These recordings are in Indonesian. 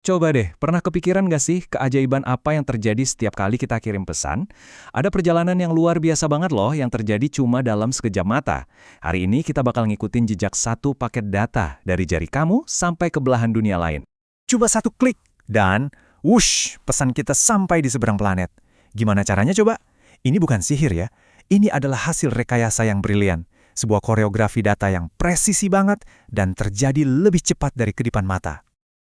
Coba deh, pernah kepikiran nggak sih keajaiban apa yang terjadi setiap kali kita kirim pesan? Ada perjalanan yang luar biasa banget loh yang terjadi cuma dalam sekejap mata. Hari ini kita bakal ngikutin jejak satu paket data dari jari kamu sampai ke belahan dunia lain. Coba satu klik, dan wush, pesan kita sampai di seberang planet. Gimana caranya coba? Ini bukan sihir ya. Ini adalah hasil rekayasa yang brilian. Sebuah koreografi data yang presisi banget dan terjadi lebih cepat dari kedipan mata.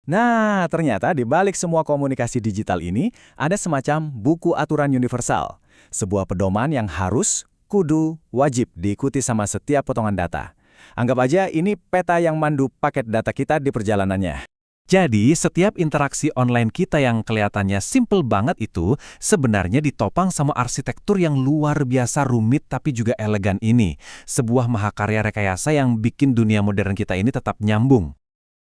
Nah, ternyata di balik semua komunikasi digital ini ada semacam buku aturan universal. Sebuah pedoman yang harus, kudu, wajib diikuti sama setiap potongan data. Anggap aja ini peta yang mandu paket data kita di perjalanannya. Jadi, setiap interaksi online kita yang kelihatannya simple banget itu sebenarnya ditopang sama arsitektur yang luar biasa rumit tapi juga elegan ini. Sebuah mahakarya rekayasa yang bikin dunia modern kita ini tetap nyambung.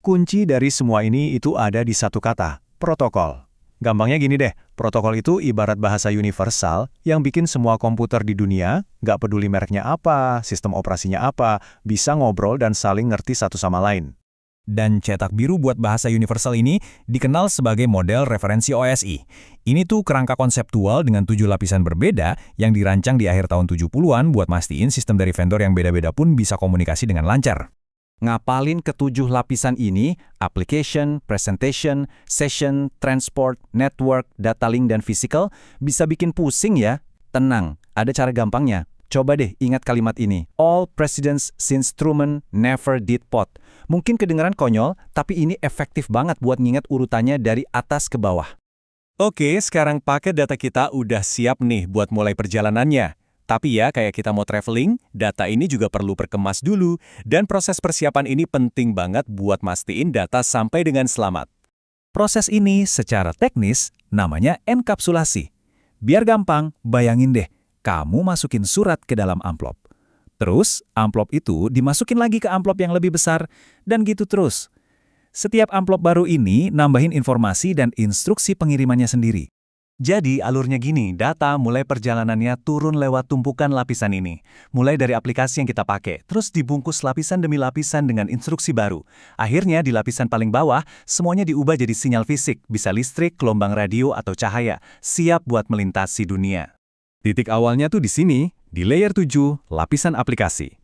Kunci dari semua ini itu ada di satu kata, protokol. Gampangnya gini deh, protokol itu ibarat bahasa universal yang bikin semua komputer di dunia, nggak peduli mereknya apa, sistem operasinya apa, bisa ngobrol dan saling ngerti satu sama lain. Dan cetak biru buat bahasa universal ini dikenal sebagai model referensi OSI. Ini tuh kerangka konseptual dengan 7 lapisan berbeda yang dirancang di akhir tahun 70-an buat mastiin sistem dari vendor yang beda-beda pun bisa komunikasi dengan lancar. Ngapalin ketujuh lapisan ini, application, presentation, session, transport, network, data link, dan physical, bisa bikin pusing ya. Tenang, ada cara gampangnya. Coba deh ingat kalimat ini. All presidents since Truman never did pot. Mungkin kedengaran konyol, tapi ini efektif banget buat nginget urutannya dari atas ke bawah. Oke, sekarang paket data kita udah siap nih buat mulai perjalanannya. Tapi ya, kayak kita mau traveling, data ini juga perlu perkemas dulu, dan proses persiapan ini penting banget buat mastiin data sampai dengan selamat. Proses ini secara teknis namanya enkapsulasi. Biar gampang, bayangin deh, kamu masukin surat ke dalam amplop. Terus, amplop itu dimasukin lagi ke amplop yang lebih besar, dan gitu terus. Setiap amplop baru ini nambahin informasi dan instruksi pengirimannya sendiri. Jadi alurnya gini, data mulai perjalanannya turun lewat tumpukan lapisan ini. Mulai dari aplikasi yang kita pakai, terus dibungkus lapisan demi lapisan dengan instruksi baru. Akhirnya di lapisan paling bawah, semuanya diubah jadi sinyal fisik, bisa listrik, gelombang radio, atau cahaya, siap buat melintasi dunia. Titik awalnya tuh di sini, di layer 7, lapisan aplikasi.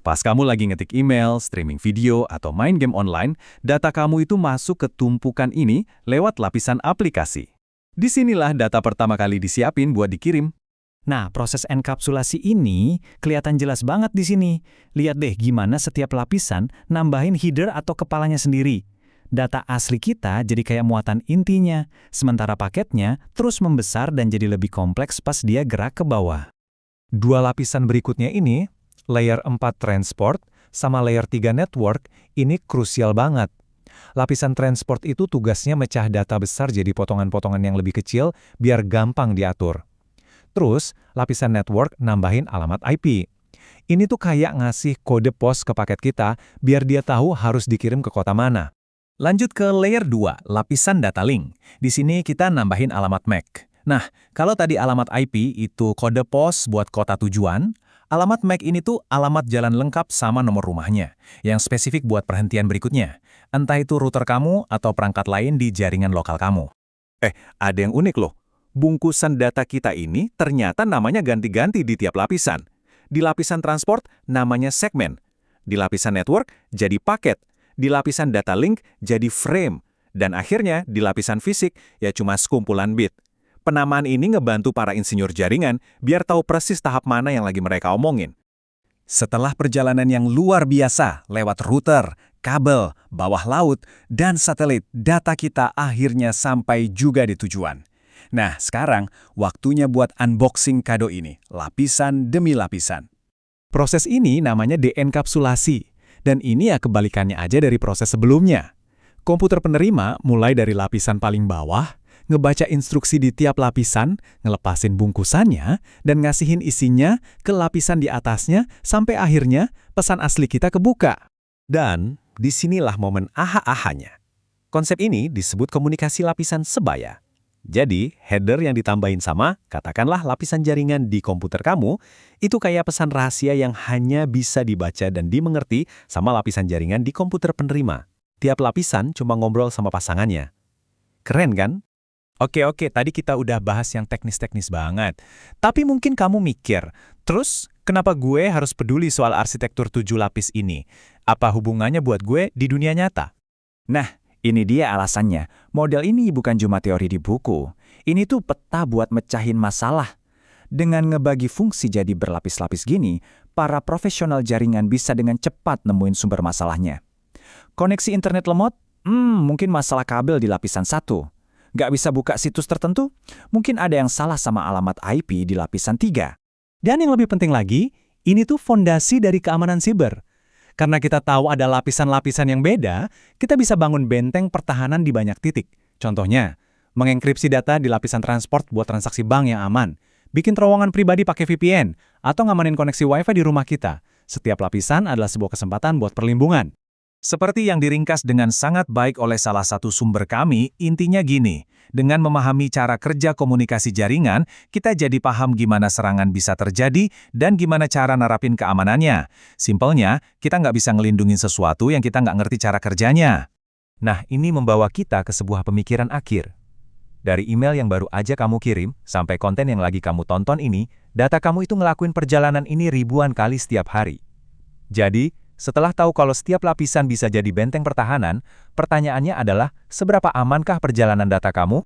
Pas kamu lagi ngetik email, streaming video, atau main game online, data kamu itu masuk ke tumpukan ini lewat lapisan aplikasi. Disinilah data pertama kali disiapin buat dikirim. Nah, proses enkapsulasi ini kelihatan jelas banget di sini. Lihat deh gimana setiap lapisan nambahin header atau kepalanya sendiri. Data asli kita jadi kayak muatan intinya, sementara paketnya terus membesar dan jadi lebih kompleks pas dia gerak ke bawah. Dua lapisan berikutnya ini, layer 4 transport sama layer 3 network, ini krusial banget. Lapisan transport itu tugasnya mecah data besar jadi potongan-potongan yang lebih kecil biar gampang diatur. Terus, lapisan network nambahin alamat IP. Ini tuh kayak ngasih kode pos ke paket kita biar dia tahu harus dikirim ke kota mana. Lanjut ke layer 2, lapisan data link. Di sini kita nambahin alamat MAC. Nah, kalau tadi alamat IP itu kode pos buat kota tujuan, alamat MAC ini tuh alamat jalan lengkap sama nomor rumahnya, yang spesifik buat perhentian berikutnya. Entah itu router kamu atau perangkat lain di jaringan lokal kamu. Ada yang unik loh. Bungkusan data kita ini ternyata namanya ganti-ganti di tiap lapisan. Di lapisan transport, namanya segmen. Di lapisan network, jadi paket. Di lapisan data link, jadi frame. Dan akhirnya, di lapisan fisik, ya cuma sekumpulan bit. Penamaan ini ngebantu para insinyur jaringan biar tahu persis tahap mana yang lagi mereka omongin. Setelah perjalanan yang luar biasa lewat router, kabel, bawah laut, dan satelit, data kita akhirnya sampai juga di tujuan. Nah, sekarang waktunya buat unboxing kado ini, lapisan demi lapisan. Proses ini namanya deenkapsulasi, dan ini ya kebalikannya aja dari proses sebelumnya. Komputer penerima mulai dari lapisan paling bawah, ngebaca instruksi di tiap lapisan, ngelepasin bungkusannya, dan ngasihin isinya ke lapisan di atasnya sampai akhirnya pesan asli kita kebuka. Dan disinilah momen aha-ahanya. Konsep ini disebut komunikasi lapisan sebaya. Jadi, header yang ditambahin sama, katakanlah lapisan jaringan di komputer kamu, itu kayak pesan rahasia yang hanya bisa dibaca dan dimengerti sama lapisan jaringan di komputer penerima. Tiap lapisan cuma ngobrol sama pasangannya. Keren kan? Oke, tadi kita udah bahas yang teknis-teknis banget. Tapi mungkin kamu mikir, terus kenapa gue harus peduli soal arsitektur 7 lapis ini? Apa hubungannya buat gue di dunia nyata? Nah, ini dia alasannya. Model ini bukan cuma teori di buku. Ini tuh peta buat mecahin masalah. Dengan ngebagi fungsi jadi berlapis-lapis gini, para profesional jaringan bisa dengan cepat nemuin sumber masalahnya. Koneksi internet lemot? Mungkin masalah kabel di lapisan 1. Nggak bisa buka situs tertentu? Mungkin ada yang salah sama alamat IP di lapisan 3. Dan yang lebih penting lagi, ini tuh fondasi dari keamanan siber. Karena kita tahu ada lapisan-lapisan yang beda, kita bisa bangun benteng pertahanan di banyak titik. Contohnya, mengenkripsi data di lapisan transport buat transaksi bank yang aman, bikin terowongan pribadi pakai VPN, atau ngamanin koneksi Wi-Fi di rumah kita. Setiap lapisan adalah sebuah kesempatan buat perlindungan. Seperti yang diringkas dengan sangat baik oleh salah satu sumber kami, intinya gini, dengan memahami cara kerja komunikasi jaringan, kita jadi paham gimana serangan bisa terjadi dan gimana cara nerapin keamanannya. Simpelnya, kita nggak bisa ngelindungin sesuatu yang kita nggak ngerti cara kerjanya. Nah, ini membawa kita ke sebuah pemikiran akhir. Dari email yang baru aja kamu kirim, sampai konten yang lagi kamu tonton ini, data kamu itu ngelakuin perjalanan ini ribuan kali setiap hari. Jadi, setelah tahu kalau setiap lapisan bisa jadi benteng pertahanan, pertanyaannya adalah, seberapa amankah perjalanan data kamu?